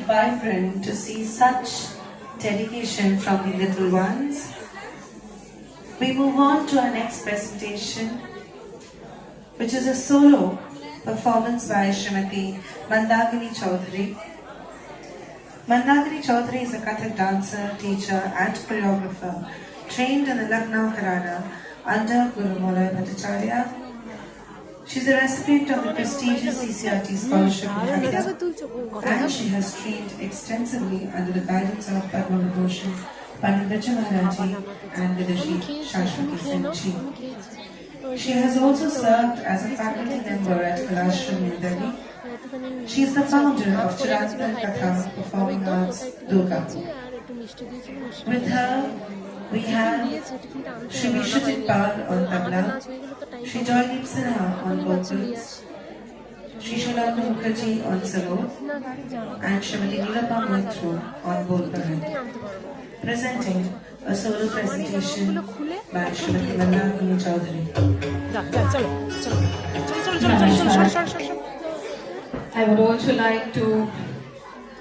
vibrant to see such dedication from the little ones. We move on to our next presentation, which is a solo performance by Srimati Mandagini Chaudhary. Mandagini Chaudhary is a Kathak dancer, teacher and choreographer trained in the Lucknow Gharana under Guru Molay Bhattacharya. She is a recipient of the prestigious CCRT scholarship in Hyderabad, and she has trained extensively under the guidance of Padma Vibhushan Pandit Bichu Maharaji and Vidushi Shashwati Singh. She has also served as a faculty member at Kalashram New Delhi. She is the founder of Chirantan Katha Performing Arts, Durga. With her, we have Shri Vishwajit Pal on tabla, Shri Joydeep Sinha on vocals, Shri Shulaka Mukherjee on sarod, and Shrimati Neelapa Maitru on bolparan. Presenting a solo presentation by Shrimati Mandagini Chaudhary. I would also like to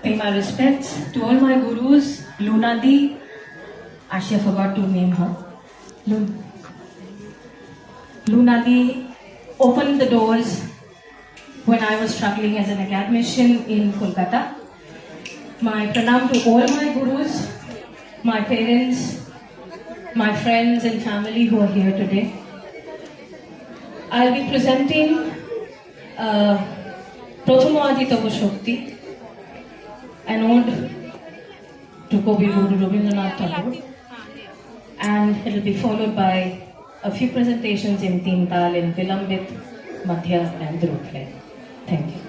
pay my respects to all my gurus. Luna Di, actually I forgot to name her. Luna Di opened the doors when I was struggling as an academician in Kolkata. My pranam to all my gurus, my parents, my friends and family who are here today. I'll be presenting Prathamo Adi Tava Shakti, an ode to Kavi Guru Rabindranath Tagore, and it will be followed by a few presentations in Teen Tal, in Vilambit, Madhya and Dhruv. Thank you.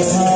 So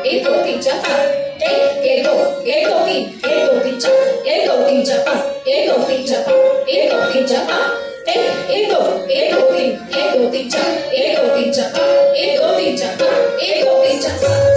एक दो तीन चार पाँच एक दो तीन चार एक दो तीन चार पाँच एक दो तीन चार पाँच एक दो तीन चार पाँच एक दो तीन चार एक दो तीन चार पाँच एक दो तीन चार पाँच एक दो तीन चार पाँच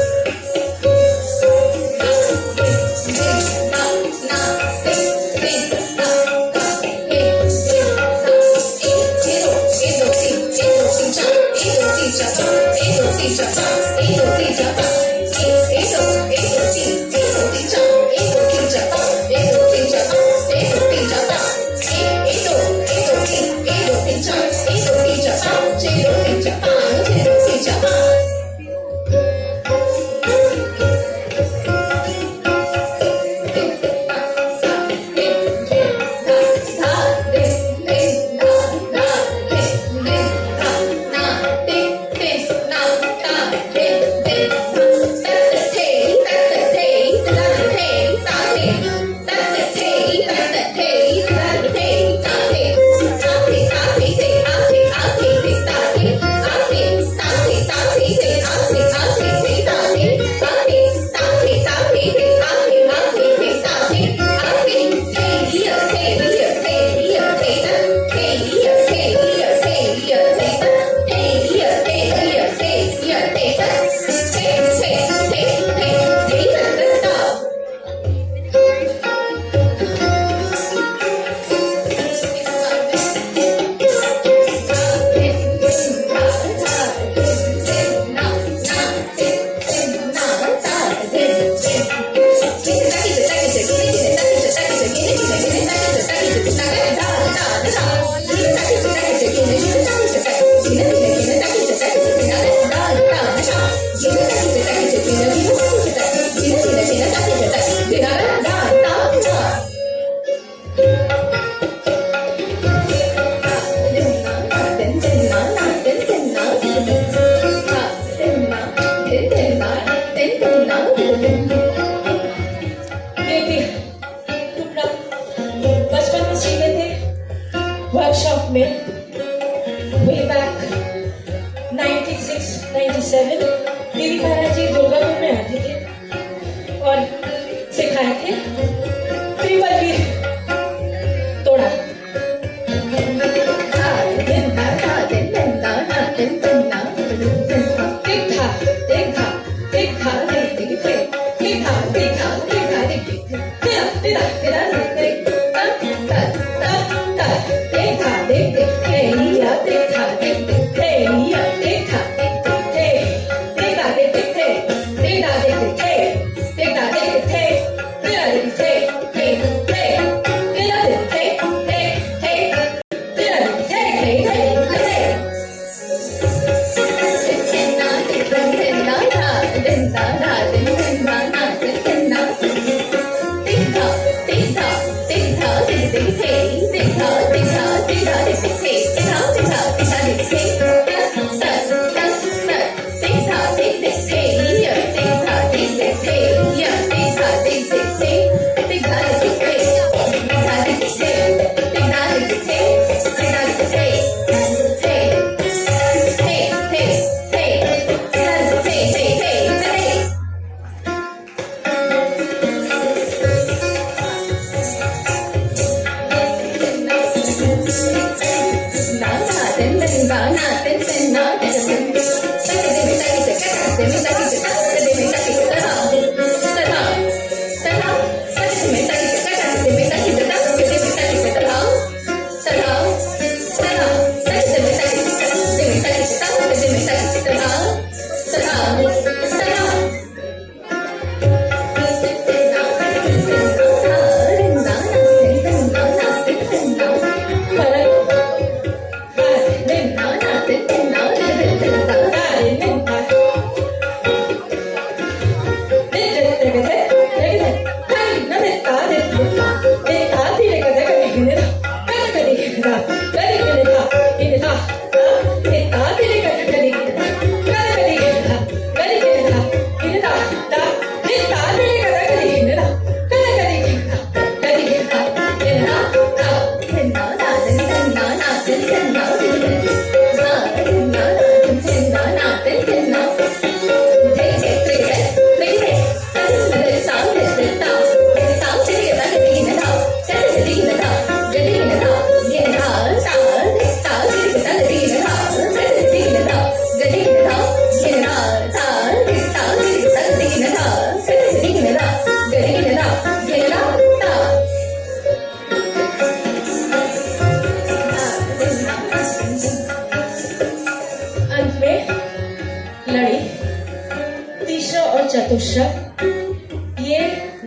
वर्कशॉप में way back 96-97 देवी महाराज जी दुर्गापुर में आते थे और सिखाए थे त्रिवल्ली तोड़ा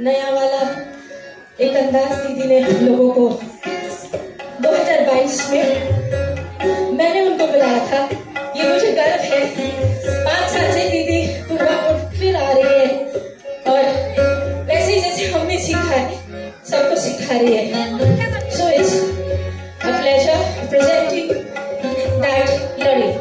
नया वाला एक अंदाज दीदी ने हम लोगों को 2022 में मैंने उनको बुलाया था। ये मुझे गर्व है 5 साल से दीदी दुर्गापुर फिर आ रही है और वैसे ही जैसे हमने सीखा है सबको सिखा रही है। So it's a pleasure presenting that लड़ी।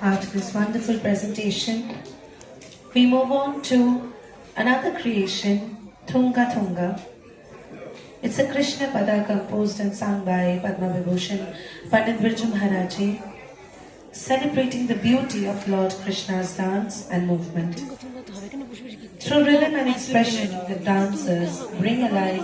After this wonderful presentation, we move on to another creation, Thunga Thunga. It's a Krishna Pada composed and sung by Padma Vibhushan Pandit Birju Maharaji, celebrating the beauty of Lord Krishna's dance and movement. Through rhythm and expression, the dancers bring alive